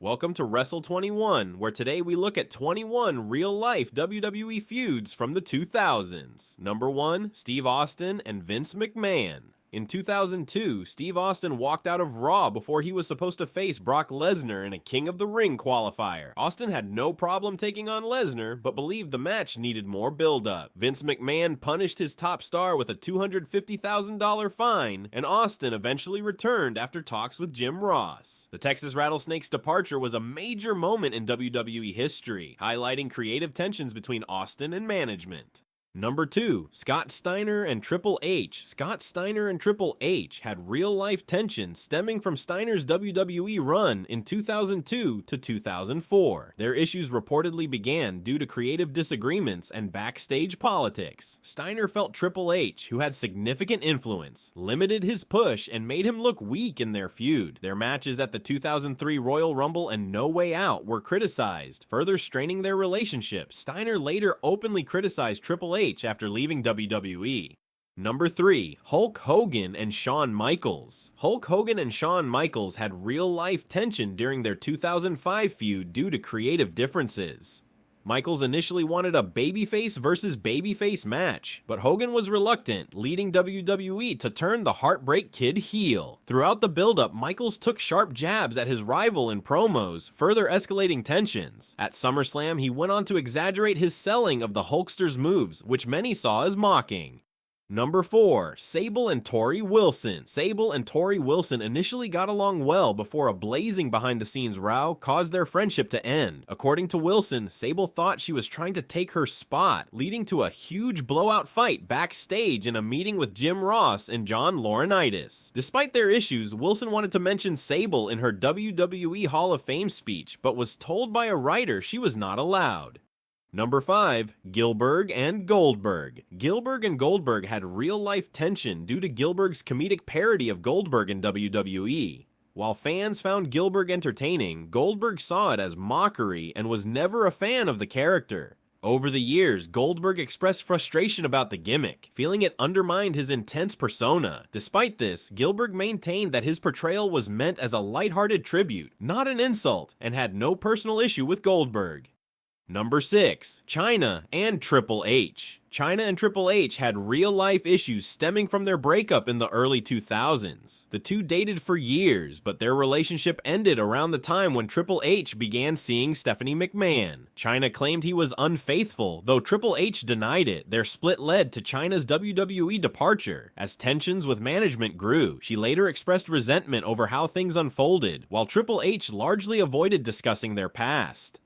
Welcome to Wrestle 21, where today we look at 21 real-life WWE feuds from the 2000s. Number 1, Steve Austin and Vince McMahon. In 2002, Steve Austin walked out of Raw before he was supposed to face Brock Lesnar in a King of the Ring qualifier. Austin had no problem taking on Lesnar, but believed the match needed more build-up. Vince McMahon punished his top star with a $250,000 fine, and Austin eventually returned after talks with Jim Ross. The Texas Rattlesnake's departure was a major moment in WWE history, highlighting creative tensions between Austin and management. Number 2, Scott Steiner and Triple H. Scott Steiner and Triple H had real-life tension stemming from Steiner's WWE run in 2002 to 2004. Their issues reportedly began due to creative disagreements and backstage politics. Steiner felt Triple H, who had significant influence, limited his push and made him look weak in their feud. Their matches at the 2003 Royal Rumble and No Way Out were criticized, further straining their relationship. Steiner later openly criticized Triple H after leaving WWE. Number 3, Hulk Hogan and Shawn Michaels. Hulk Hogan and Shawn Michaels had real-life tension during their 2005 feud due to creative differences. Michaels initially wanted a babyface versus babyface match, but Hogan was reluctant, leading WWE to turn the Heartbreak Kid heel. Throughout the build-up, Michaels took sharp jabs at his rival in promos, further escalating tensions. At SummerSlam, he went on to exaggerate his selling of the Hulkster's moves, which many saw as mocking. Number 4, Sable and Torrie Wilson. Sable and Torrie Wilson initially got along well before a blazing behind-the-scenes row caused their friendship to end. According to Wilson, Sable thought she was trying to take her spot, leading to a huge blowout fight backstage in a meeting with Jim Ross and John Laurinaitis. Despite their issues, Wilson wanted to mention Sable in her WWE Hall of Fame speech, but was told by a writer she was not allowed. Number 5, Gillberg and Goldberg. Gillberg and Goldberg had real-life tension due to Gillberg's comedic parody of Goldberg in WWE. While fans found Gillberg entertaining, Goldberg saw it as mockery and was never a fan of the character. Over the years, Goldberg expressed frustration about the gimmick, feeling it undermined his intense persona. Despite this, Gillberg maintained that his portrayal was meant as a lighthearted tribute, not an insult, and had no personal issue with Goldberg. Number 6, Chyna and Triple H. Chyna and Triple H had real-life issues stemming from their breakup in the early 2000s. The two dated for years, but their relationship ended around the time when Triple H began seeing Stephanie McMahon. Chyna claimed he was unfaithful, though Triple H denied it. Their split led to Chyna's WWE departure. As tensions with management grew, she later expressed resentment over how things unfolded, while Triple H largely avoided discussing their past.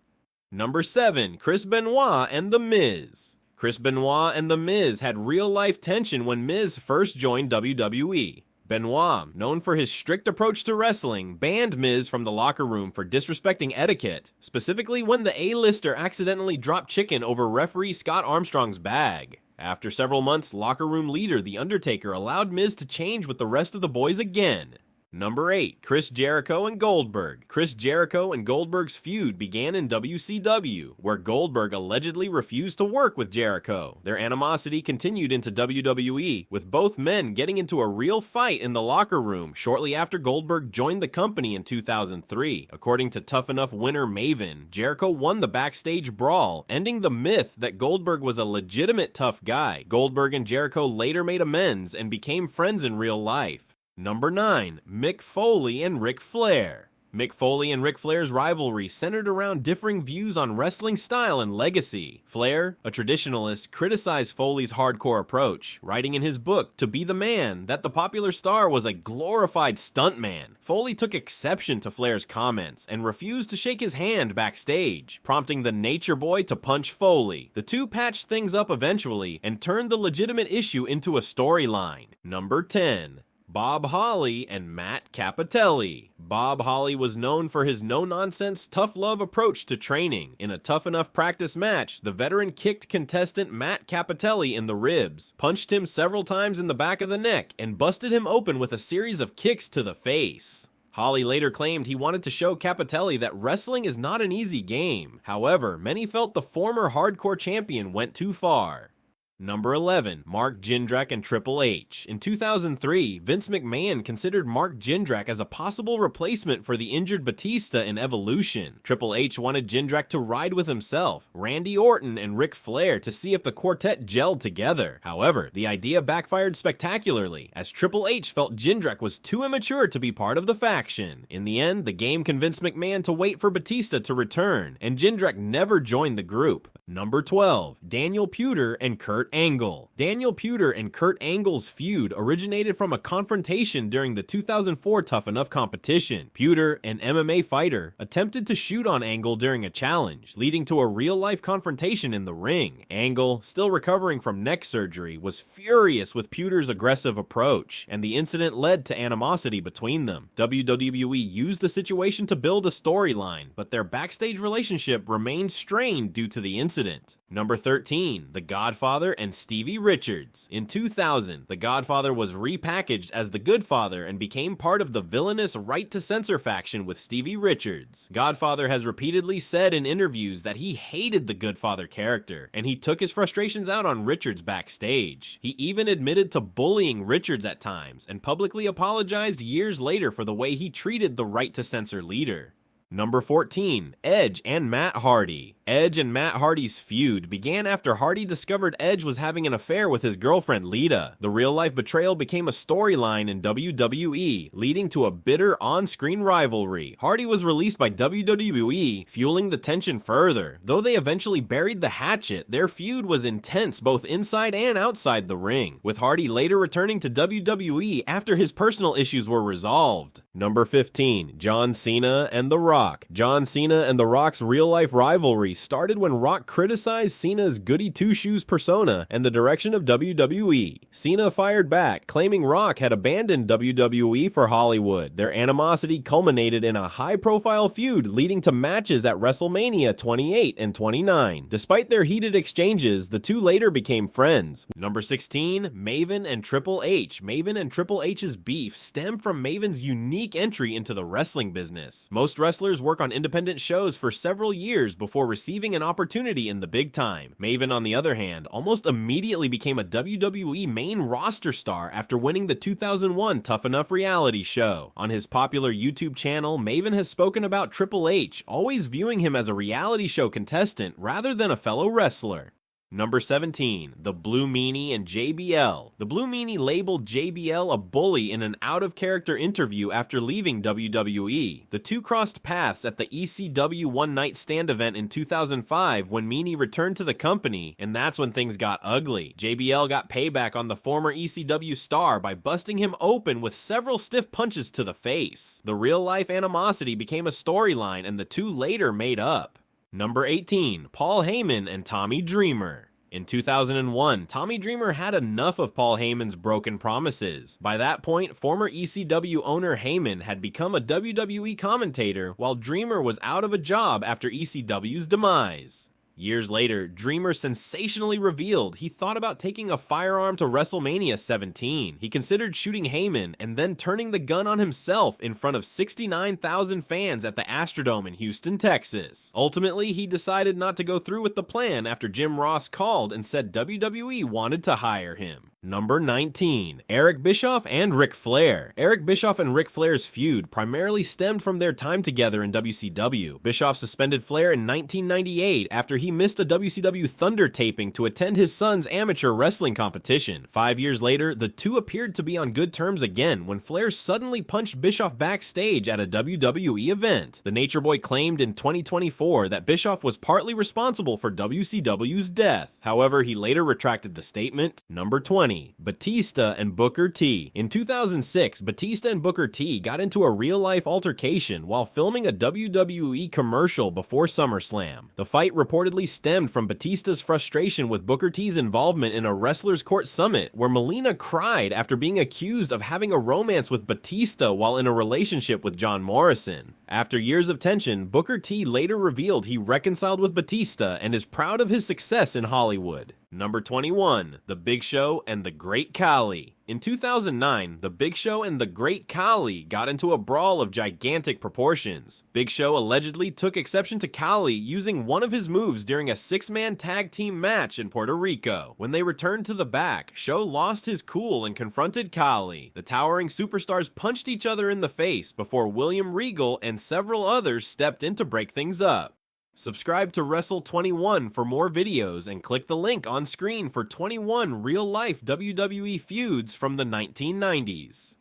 Number 7, Chris Benoit and The Miz. Chris Benoit and The Miz had real-life tension when Miz first joined WWE. Benoit, known for his strict approach to wrestling, banned Miz from the locker room for disrespecting etiquette, specifically when the A-lister accidentally dropped chicken over referee Scott Armstrong's bag. After several months, locker room leader The Undertaker allowed Miz to change with the rest of the boys again. Number 8, Chris Jericho and Goldberg. Chris Jericho and Goldberg's feud began in WCW, where Goldberg allegedly refused to work with Jericho. Their animosity continued into WWE, with both men getting into a real fight in the locker room shortly after Goldberg joined the company in 2003. According to Tough Enough winner Maven, Jericho won the backstage brawl, ending the myth that Goldberg was a legitimate tough guy. Goldberg and Jericho later made amends and became friends in real life. Number 9, Mick Foley and Ric Flair. Mick Foley and Ric Flair's rivalry centered around differing views on wrestling style and legacy. Flair, a traditionalist, criticized Foley's hardcore approach, writing in his book, To Be the Man, that the popular star was a glorified stuntman. Foley took exception to Flair's comments and refused to shake his hand backstage, prompting the Nature Boy to punch Foley. The two patched things up eventually and turned the legitimate issue into a storyline. Number 10, Bob Holly and Matt Cappotelli. Bob Holly was known for his no-nonsense, tough-love approach to training. In a Tough Enough practice match, the veteran kicked contestant Matt Cappotelli in the ribs, punched him several times in the back of the neck, and busted him open with a series of kicks to the face. Holly later claimed he wanted to show Cappotelli that wrestling is not an easy game. However, many felt the former hardcore champion went too far. Number 11, Mark Jindrak and Triple H. In 2003, Vince McMahon considered Mark Jindrak as a possible replacement for the injured Batista in Evolution. Triple H wanted Jindrak to ride with himself, Randy Orton, and Ric Flair to see if the quartet gelled together. However, the idea backfired spectacularly, as Triple H felt Jindrak was too immature to be part of the faction. In the end, the game convinced McMahon to wait for Batista to return, and Jindrak never joined the group. Number 12, Daniel Puder and Kurt Angle. Daniel Puder and Kurt Angle's feud originated from a confrontation during the 2004 Tough Enough competition. Puder, an MMA fighter, attempted to shoot on Angle during a challenge, leading to a real-life confrontation in the ring. Angle, still recovering from neck surgery, was furious with Puder's aggressive approach, and the incident led to animosity between them. WWE used the situation to build a storyline, but their backstage relationship remained strained due to the incident. Number 13, The Godfather and Stevie Richards. In 2000, The Godfather was repackaged as The Good Father and became part of the villainous Right to Censor faction with Stevie Richards. Godfather has repeatedly said in interviews that he hated the Good Father character, and he took his frustrations out on Richards backstage. He even admitted to bullying Richards at times, and publicly apologized years later for the way he treated the Right to Censor leader. Number 14, Edge and Matt Hardy. Edge and Matt Hardy's feud began after Hardy discovered Edge was having an affair with his girlfriend Lita. The real-life betrayal became a storyline in WWE, leading to a bitter on-screen rivalry. Hardy was released by WWE, fueling the tension further. Though they eventually buried the hatchet, their feud was intense both inside and outside the ring, with Hardy later returning to WWE after his personal issues were resolved. Number 15, John Cena and The Rock. John Cena and The Rock's real-life rivalry started when Rock criticized Cena's goody two-shoes persona and the direction of WWE. Cena fired back, claiming Rock had abandoned WWE for Hollywood. Their animosity culminated in a high-profile feud leading to matches at WrestleMania 28 and 29. Despite their heated exchanges, the two later became friends. Number 16, Maven and Triple H. Maven and Triple H's beef stemmed from Maven's unique entry into the wrestling business. Most wrestlers work on independent shows for several years before receiving an opportunity in the big time. Maven, on the other hand, almost immediately became a WWE main roster star after winning the 2001 Tough Enough reality show. On his popular YouTube channel, Maven has spoken about Triple H, always viewing him as a reality show contestant rather than a fellow wrestler. Number 17, the Blue Meanie and JBL. The Blue Meanie labeled JBL a bully in an out-of-character interview after leaving WWE. The two crossed paths at the ECW One Night Stand event in 2005 when Meanie returned to the company, and that's when things got ugly. JBL got payback on the former ECW star by busting him open with several stiff punches to the face. The real-life animosity became a storyline, and the two later made up. Number 18, Paul Heyman and Tommy Dreamer. In 2001, Tommy Dreamer had enough of Paul Heyman's broken promises. By that point, former ECW owner Heyman had become a WWE commentator, while Dreamer was out of a job after ECW's demise. Years later, Dreamer sensationally revealed he thought about taking a firearm to WrestleMania 17. He considered shooting Heyman and then turning the gun on himself in front of 69,000 fans at the Astrodome in Houston, Texas. Ultimately, he decided not to go through with the plan after Jim Ross called and said WWE wanted to hire him. Number 19, Eric Bischoff and Ric Flair. Eric Bischoff and Ric Flair's feud primarily stemmed from their time together in WCW. Bischoff suspended Flair in 1998 after he missed a WCW Thunder taping to attend his son's amateur wrestling competition. 5 years later, the two appeared to be on good terms again when Flair suddenly punched Bischoff backstage at a WWE event. The Nature Boy claimed in 2024 that Bischoff was partly responsible for WCW's death. However, he later retracted the statement. Number 20, Batista and Booker T. In 2006, Batista and Booker T got into a real-life altercation while filming a WWE commercial before SummerSlam. The fight reportedly stemmed from Batista's frustration with Booker T's involvement in a Wrestlers Court Summit, where Melina cried after being accused of having a romance with Batista while in a relationship with John Morrison. After years of tension, Booker T later revealed he reconciled with Batista and is proud of his success in Hollywood. Number 21, The Big Show and The Great Khali. In 2009, The Big Show and the Great Khali got into a brawl of gigantic proportions. Big Show allegedly took exception to Khali using one of his moves during a 6-man tag team match in Puerto Rico. When they returned to the back, Show lost his cool and confronted Khali. The towering superstars punched each other in the face before William Regal and several others stepped in to break things up. Subscribe to Wrestle21 for more videos and click the link on screen for 21 real-life WWE feuds from the 1990s.